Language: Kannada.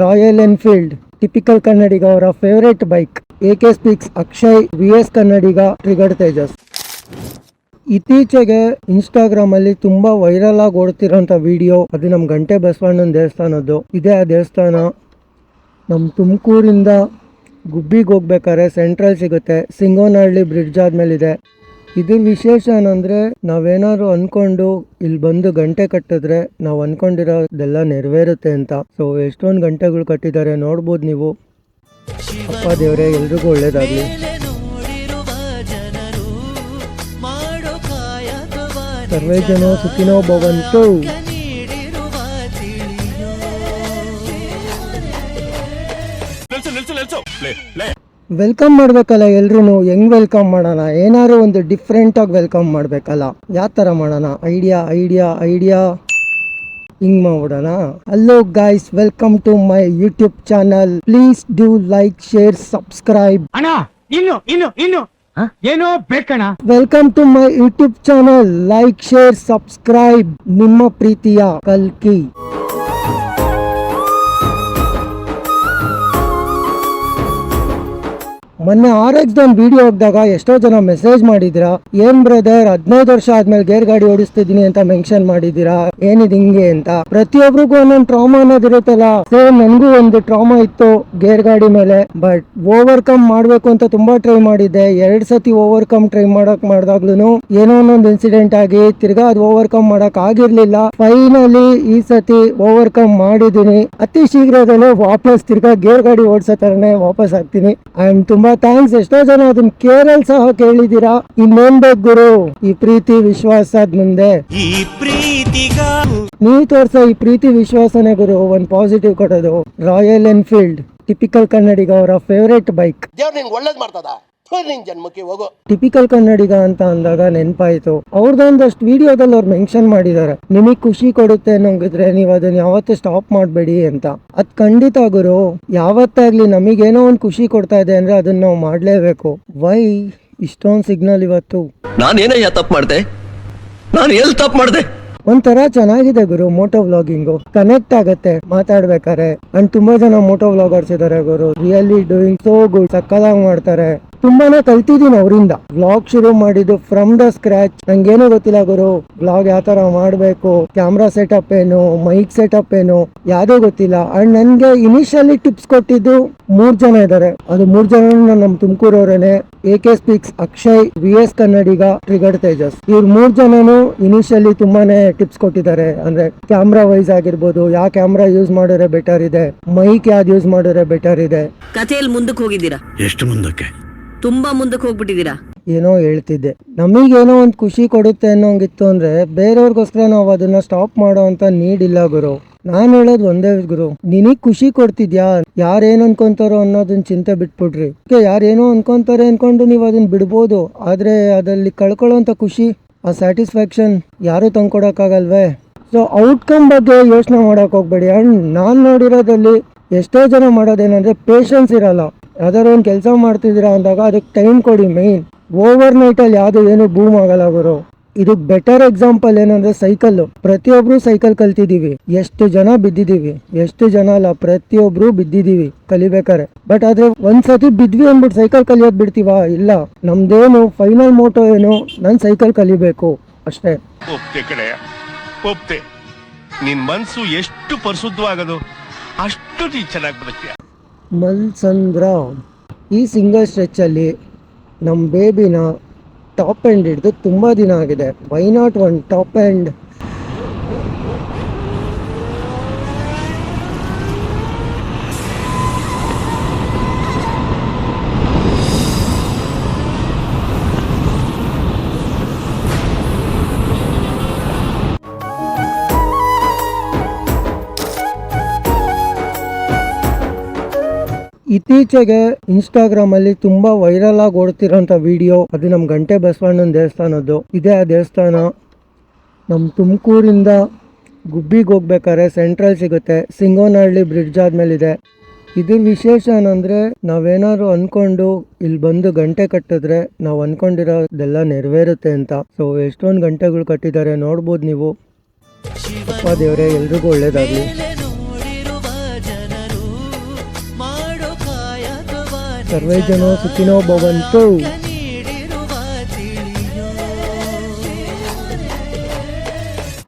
ರಾಯಲ್ ಎನ್ಫೀಲ್ಡ್ ಟಿಪಿಕಲ್ ಕನ್ನಡಿಗ ಅವರ favourite bike. AK speaks Akshay, VS ಕನ್ನಡಿಗ ಟ್ರಿಗರ್ ತೇಜಸ್. ಇತ್ತೀಚೆಗೆ ಇನ್ಸ್ಟಾಗ್ರಾಮ್ ಅಲ್ಲಿ ತುಂಬಾ ವೈರಲ್ ಆಗಿ ಓಡ್ತಿರೋಂಥ ವಿಡಿಯೋ ಅದು ನಮ್ಮ ಗಂಟೆ ಬಸವಣ್ಣನ ದೇವಸ್ಥಾನದ್ದು. ಇದೇ ಆ ದೇವಸ್ಥಾನ ನಮ್ಮ ತುಮಕೂರಿಂದ ಗುಬ್ಬಿಗೆ ಹೋಗ್ಬೇಕಾದ್ರೆ ಸೆಂಟ್ರಲ್ ಸಿಗುತ್ತೆ, ಸಿಂಗೋನಹಳ್ಳಿ ಬ್ರಿಡ್ಜ್ ಆದ್ಮೇಲಿದೆ. ಇದ್ರ ವಿಶೇಷ ಏನಂದ್ರೆ ನಾವೇನಾದ್ರು ಅನ್ಕೊಂಡು ಇಲ್ಲಿ ಬಂದು ಗಂಟೆ ಕಟ್ಟಿದ್ರೆ ನಾವು ಅನ್ಕೊಂಡಿರೋದೆಲ್ಲ ನೆರವೇರುತ್ತೆ ಅಂತ. ಸೊ ಎಷ್ಟೊಂದು ಗಂಟೆಗಳು ಕಟ್ಟಿದ್ದಾರೆ ನೋಡ್ಬೋದು ನೀವು. ಅಪ್ಪ ದೇವ್ರೆ ಎಲ್ರಿಗೂ ಒಳ್ಳೇದಾಗ್ಲಿ. ಸರ್ವೇ ಜನ ಸುಖಿನೋ ಭವಂತು. ವೆಲ್ಕಮ್ ಮಾಡ್ಬೇಕಲ್ಲ ಎಲ್ರು. ಹೆಂಗ್ ವೆಲ್ಕಮ್ ಮಾಡೋಣ? ಏನಾದ್ರು ಒಂದು ಡಿಫ್ರೆಂಟ್ ಆಗಿ ವೆಲ್ಕಮ್ ಮಾಡ್ಬೇಕಲ್ಲ. ಯಾವ ತರ ಮಾಡೋಣ? ಐಡಿಯಾ ಹಿಂಗ್ ಮಾಡ್ಬಿಡೋಣ. Hello guys, welcome to my YouTube channel. Please do like, share, subscribe. ಇನ್ನು ಏನೋ ಬೇಕಣ್ಣ. Welcome to my YouTube channel. Like, share, subscribe. ನಿಮ್ಮ ಪ್ರೀತಿಯ ಕಲ್ಕಿ. ಮೊನ್ನೆ RX ಒಂದು ವಿಡಿಯೋ ಹೋಗ್ದಾಗ ಎಷ್ಟೋ ಜನ ಮೆಸೇಜ್ ಮಾಡಿದಿರಾ, ಏನ್ ಬ್ರದರ್ 15 ವರ್ಷ ಆದ್ಮೇಲೆ ಗೇರ್ ಗಾಡಿ ಓಡಿಸ್ತಿದೀನಿ ಅಂತ ಮೆನ್ಷನ್ ಮಾಡಿದೀರಾ, ಏನಿದ್ ಹಿಂಗೆ ಅಂತ. ಪ್ರತಿಯೊಬ್ಬರಿಗೂ ಒಂದೊಂದು ಟ್ರಾಮಾ ಅನ್ನೋದಿರುತ್ತಲ್ಲ. ಸೇಮ್ ನನ್ಗೂ ಒಂದು ಟ್ರಾಮಾ ಇತ್ತು ಗೇರ್ ಗಾಡಿ ಮೇಲೆ. ಬಟ್ ಓವರ್ಕಮ್ ಮಾಡ್ಬೇಕು ಅಂತ ತುಂಬಾ ಟ್ರೈ ಮಾಡಿದ್ದೆ. 2 ಸತಿ ಓವರ್ಕಮ್ ಟ್ರೈ ಮಾಡ್ದಾಗ್ಲೂ ಏನೋ ಒಂದೊಂದು ಇನ್ಸಿಡೆಂಟ್ ಆಗಿ ತಿರ್ಗಾ ಅದು ಓವರ್ಕಮ್ ಮಾಡಕ್ ಆಗಿರ್ಲಿಲ್ಲ. ಫೈನಲಿ ಈ ಸತಿ ಓವರ್ಕಮ್ ಮಾಡಿದೀನಿ. ಅತಿ ಶೀಘ್ರದಲ್ಲೇ ವಾಪಸ್ ತಿರ್ಗಾ ಗೇರ್ ಗಾಡಿ ಓಡಿಸೋ ತರನೇ ವಾಪಸ್ ಆಗ್ತೀನಿ. ಅಂಡ್ ತುಂಬಾ ಥ್ಯಾಂಕ್ಸ್. ಎಷ್ಟೋ ಜನ ಅದನ್ನ ಕೇರಲ್ ಸಹ ಕೇಳಿದೀರಾ. ಇನ್ನೇನ್ ಬೇಕು ಗುರು ಈ ಪ್ರೀತಿ ವಿಶ್ವಾಸದ ಮುಂದೆ? ನೀವ್ ತೋರ್ಸೋ ಈ ಪ್ರೀತಿ ವಿಶ್ವಾಸನೇ ಗುರು ಒಂದ್ ಪಾಸಿಟಿವ್ ಕೊಡೋದು. ರಾಯಲ್ ಎನ್ಫೀಲ್ಡ್ ಟಿಪಿಕಲ್ ಕನ್ನಡಿಗ ಅವರ ಫೇವರೇಟ್ ಬೈಕ್. ಟಿಪಿಕಲ್ ಕನ್ನಡಿಗ ಅಂತ ಅಂದಾಗ ನೆನಪಾಯ್ತು, ಅವ್ರದೊಂದಷ್ಟು ವಿಡಿಯೋದಲ್ಲಿ ಅವ್ರು ಮೆನ್ಷನ್ ಮಾಡಿದ್ದಾರೆ, ನಿಮಗ್ ಖುಷಿ ಕೊಡುತ್ತೆ ಅನ್ನೋಂಗಿದ್ರೆ ನೀವ್ ಅದನ್ನ ಯಾವತ್ತೂ ಸ್ಟಾಪ್ ಮಾಡ್ಬೇಡಿ ಅಂತ. ಅದ್ ಖಂಡಿತ ಗುರು. ಯಾವತ್ತಾಗ್ಲಿ ನಮಗೇನೋ ಒಂದ್ ಖುಷಿ ಕೊಡ್ತಾ ಇದೆ ಅಂದ್ರೆ ಅದನ್ನ ನಾವು ಮಾಡ್ಲೇಬೇಕು. ವೈ ಇಷ್ಟೊಂದ್ ಸಿಗ್ನಲ್ ಇವತ್ತು? ನಾನೇನಯ್ಯ ತಪ್ಪು ಮಾಡ್ದೆ? ನಾನು ಎಲ್ಲಿ ತಪ್ಪು ಮಾಡ್ದೆ? ಒಂಥರ ಚೆನ್ನಾಗಿದೆ ಗುರು ಮೋಟೋ ವ್ಲಾಗಿಂಗು. ಕನೆಕ್ಟ್ ಆಗತ್ತೆ ಮಾತಾಡ್ಬೇಕಾರೆ. ಅಂಡ್ ತುಂಬಾ ಜನ ಮೋಟೋ ವ್ಲಾಗರ್ಸ್ ಇದಾರೆ ಗುರು. Really doing so good. ಸಕ್ಕದಾಗಿ ಮಾಡ್ತಾರೆ. ತುಂಬಾನೇ ಕಲ್ತಿದ್ದೀನಿ ಅವರಿಂದ. ವ್ಲಾಗ್ ಶುರು ಮಾಡಿದ್ದು ಫ್ರಮ್ ದ ಸ್ಕ್ರಾಚ್. ನಂಗೇನು ಗೊತ್ತಿಲ್ಲ ಗುರು ವ್ಲಾಗ್ ಯಾವ ತರ ಮಾಡ್ಬೇಕು, ಕ್ಯಾಮ್ರಾ ಸೆಟಪ್ ಏನು, ಮೈಕ್ ಸೆಟಪ್ ಏನು, ಯಾವ್ದೂ ಗೊತ್ತಿಲ್ಲ. ಅಂಡ್ ನನ್ಗೆ ಇನಿಷಿಯಲಿ ಟಿಪ್ಸ್ ಕೊಟ್ಟಿದ್ದು 3 ಜನ ಇದಾರೆ. ಅದು 3 ಜನ ನಮ್ ತುಮಕೂರವ್ರೇನೆ. AK ಸ್ಪೀಕ್ಸ್ ಅಕ್ಷಯ್, VS ಕನ್ನಡಿಗ ಟ್ರಿಗರ್ ತೇಜಸ್. ಇವ್ರು 3 ಜನನು ಇನಿಷಿಯಲಿ ತುಂಬಾನೇ ಟಿಪ್ಸ್ ಕೊಟ್ಟಿದ್ದಾರೆ. ಅಂದ್ರೆ ಕ್ಯಾಮ್ರಾ ವೈಸ್ ಆಗಿರ್ಬೋದು, ಯಾವ ಕ್ಯಾಮ್ರಾ ಯೂಸ್ ಮಾಡಿದ್ರೆ ಬೆಟರ್ ಇದೆ, ಮೈಕ್ ಯಾವ್ದು ಯೂಸ್ ಮಾಡಿದ್ರೆ ಬೆಟರ್ ಇದೆ. ಕಥೆಯಲ್ಲಿ ಮುಂದಕ್ಕೆ ಹೋಗಿದ್ದೀರಾ? ಎಷ್ಟು ಮುಂದಕ್ಕೆ? ತುಂಬಾ ಮುಂದಕ್ಕೆ ಹೋಗ್ಬಿಟ್ಟಿದ್ದೀರಾ. ಏನೋ ಹೇಳ್ತಿದ್ದೆ. ನಮಗೇನೋ ಒಂದು ಖುಷಿ ಕೊಡುತ್ತೆ ಅನ್ನೋಂಗಿತ್ತು ಅಂದ್ರೆ ಬೇರೆಯವ್ರಿಗೋಸ್ಕರ ನಾವು ಅದನ್ನ ಸ್ಟಾಪ್ ಮಾಡೋ ಅಂತ ನೀಡಿಲ್ಲ ಗುರು. ನಾನ್ ಹೇಳೋದು ಒಂದೇ ಗುರು, ನಿನಗ್ ಖುಷಿ ಕೊಡ್ತಿದ್ಯಾ, ಯಾರೇನ್ ಅನ್ಕೊಂತಾರೋ ಅನ್ನೋದನ್ನ ಚಿಂತೆ ಬಿಟ್ಬಿಡ್ರಿ. ಯಾರೇನೋ ಅನ್ಕೊಂತಾರೆ ಅನ್ಕೊಂಡು ನೀವು ಅದನ್ನ ಬಿಡ್ಬೋದು. ಆದ್ರೆ ಅದಲ್ಲಿ ಕಳ್ಕೊಳ್ಳೋಂಥ ಖುಷಿ, ಆ ಸ್ಯಾಟಿಸ್ಫ್ಯಾಕ್ಷನ್ ಯಾರು ತಂದ್ಕೊಡಕ್ಕಾಗಲ್ವೇ? ಸೊ ಔಟ್ಕಮ್ ಬಗ್ಗೆ ಯೋಚನೆ ಮಾಡಕ್ ಹೋಗ್ಬೇಡಿ. ಅಂಡ್ ನಾನ್ ನೋಡಿರೋದಲ್ಲಿ ಎಷ್ಟೋ ಜನ ಮಾಡೋದೇನಂದ್ರೆ ಪೇಷನ್ಸ್ ಇರಲ್ಲ. ಯಾವ್ದಾದ್ರು ಒಂದು ಕೆಲಸ ಮಾಡ್ತಿದ್ದೀರಾ ಅಂದಾಗ ಅದಕ್ಕೆ ಟೈಮ್ ಕೊಡಿ. ಮೈನ್ ಓವರ್ ನೈಟ್ ಅಲ್ಲಿ ಯಾವ್ದು ಏನು ಬೂಮ್ ಆಗಲ್ಲ ಗುರು. ಇದಕ್ ಬೆಟರ್ ಎಕ್ಸಾಂಪಲ್ ಏನಂದ್ರೆ ಸೈಕಲ್. ಪ್ರತಿಯೊಬ್ರು ಸೈಕಲ್ ಕಲ್ತಿದೀವಿ. ಎಷ್ಟು ಜನ ಬಿದ್ದಿದೀವಿ? ಎಷ್ಟು ಜನ ಅಲ್ಲ, ಪ್ರತಿಯೊಬ್ರು ಬಿದ್ದಿದೀವಿ ಕಲಿಬೇಕಾರೆ. ಬಟ್ ಆದ್ರೆ ಒಂದ್ಸತಿ ಬಿದ್ವಿ ಅಂದ್ಬಿಟ್ಟು ಸೈಕಲ್ ಕಲಿಯೋದ್ ಬಿಡ್ತೀವಾ? ಇಲ್ಲ. ನಮ್ದೇನು ಫೈನಲ್ ಮೋಟೋ ಏನು, ನನ್ ಸೈಕಲ್ ಕಲಿಬೇಕು ಅಷ್ಟೇ. ಒಪ್ತೆ. ನಿನ್ ಮನ್ಸು ಎಷ್ಟು ಪರಿಶುದ್ಧವಾಗದು ಅಷ್ಟು ನೀ ಚೆನ್ನಾಗಿ ಬದುಕ್ತೀಯ. ಮಲ್ಸಂದ್ರ ಈ ಸಿಂಗಲ್ ಸ್ಟ್ರೆಚ್ ಅಲ್ಲಿ ನಮ್ಮ ಬೇಬಿನ ಟಾಪ್ ಎಂಡ್ ಹಿಡಿದು ತುಂಬಾ ದಿನ ಆಗಿದೆ. Why not one top end? ಇತ್ತೀಚೆಗೆ ಇನ್ಸ್ಟಾಗ್ರಾಮ್ ಅಲ್ಲಿ ತುಂಬಾ ವೈರಲ್ ಆಗಿ ಓಡ್ತಿರೋಂಥ ವಿಡಿಯೋ ಅದು ನಮ್ಮ ಗಂಟೆ ಬಸವಣ್ಣನ ದೇವಸ್ಥಾನದ್ದು. ಇದೇ ಆ ದೇವಸ್ಥಾನ ನಮ್ಮ ತುಮಕೂರಿಂದ ಗುಬ್ಬಿಗೆ ಹೋಗ್ಬೇಕಾದ್ರೆ ಸೆಂಟ್ರಲ್ ಸಿಗುತ್ತೆ, ಸಿಂಗೋನಹಳ್ಳಿ ಬ್ರಿಡ್ಜ್ ಆದ್ಮೇಲಿದೆ. ಇದ್ರ ವಿಶೇಷ ಏನಂದ್ರೆ ನಾವೇನಾದ್ರು ಅನ್ಕೊಂಡು ಇಲ್ಲಿ ಬಂದು ಗಂಟೆ ಕಟ್ಟಿದ್ರೆ ನಾವು ಅನ್ಕೊಂಡಿರೋದೆಲ್ಲ ನೆರವೇರುತ್ತೆ ಅಂತ. ಸೊ ಎಷ್ಟೊಂದು ಗಂಟೆಗಳು ಕಟ್ಟಿದ್ದಾರೆ ನೋಡ್ಬೋದು ನೀವು. ಅಪ್ಪ ದೇವ್ರೆ ಎಲ್ರಿಗೂ ಒಳ್ಳೇದಾಗ್ಲಿ. ಸರ್ವೇ ಜನ ಸುಖಿನೋ ಭವಂತು.